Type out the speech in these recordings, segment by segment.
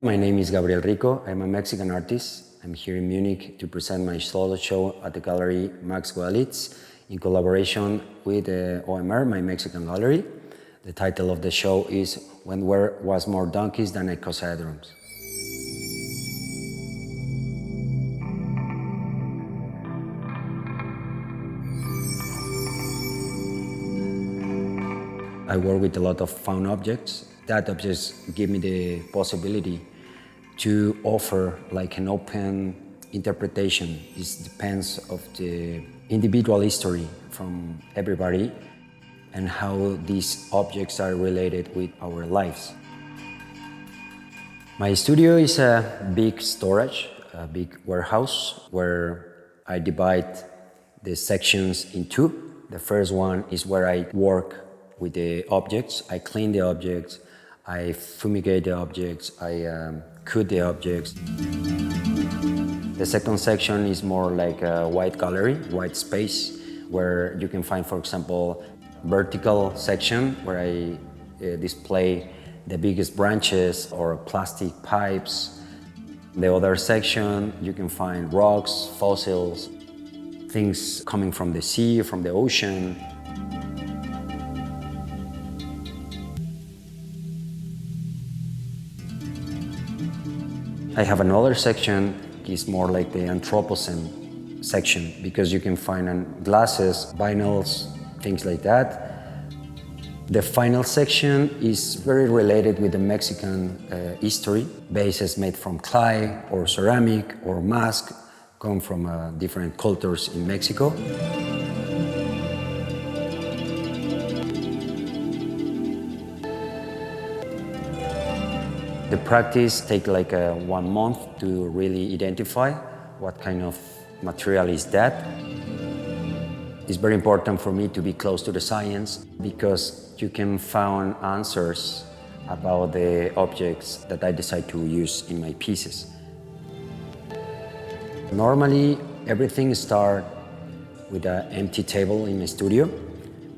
My name is Gabriel Rico. I'm a Mexican artist. I'm here in Munich to present my solo show at the gallery Max Goelitz in collaboration with OMR, my Mexican gallery. The title of the show is When There Was More Donkeys Than Icosahedrons. I work with a lot of found objects. That objects give me the possibility to offer like an open interpretation. This depends of the individual history from everybody and how these objects are related with our lives. My studio is a big storage, a big warehouse where I divide the sections in two. The first one is where I work with the objects. I clean the objects, I fumigate the objects, I cut the objects. The second section is more like a white gallery, white space, where you can find, for example, vertical section where I display the biggest branches or plastic pipes. The other section, you can find rocks, fossils, things coming from the sea, from the ocean. I have another section, it's more like the Anthropocene section, because you can find glasses, vinyls, things like that. The final section is very related with the Mexican history. Vases made from clay or ceramic or mask come from different cultures in Mexico. The practice takes like 1 month to really identify what kind of material is that. It's very important for me to be close to the science because you can find answers about the objects that I decide to use in my pieces. Normally, everything starts with an empty table in my studio,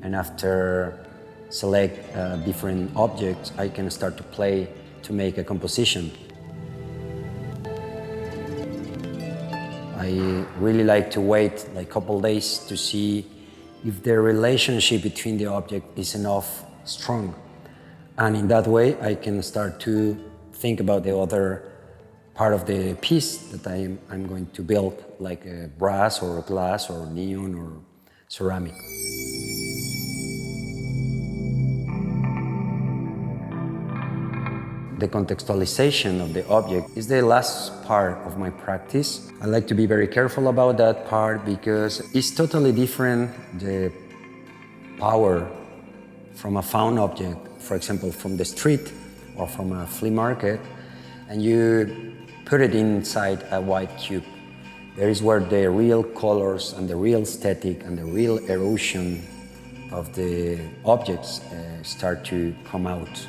and after select different objects, I can start to play to make a composition. I really like to wait like a couple days to see if the relationship between the object is enough strong. And in that way, I can start to think about the other part of the piece that I'm going to build, like a brass or glass or neon or ceramic. The contextualization of the object is the last part of my practice. I like to be very careful about that part because it's totally different, the power from a found object, for example, from the street or from a flea market, and you put it inside a white cube. There is where the real colors and the real aesthetic and the real erosion of the objects start to come out.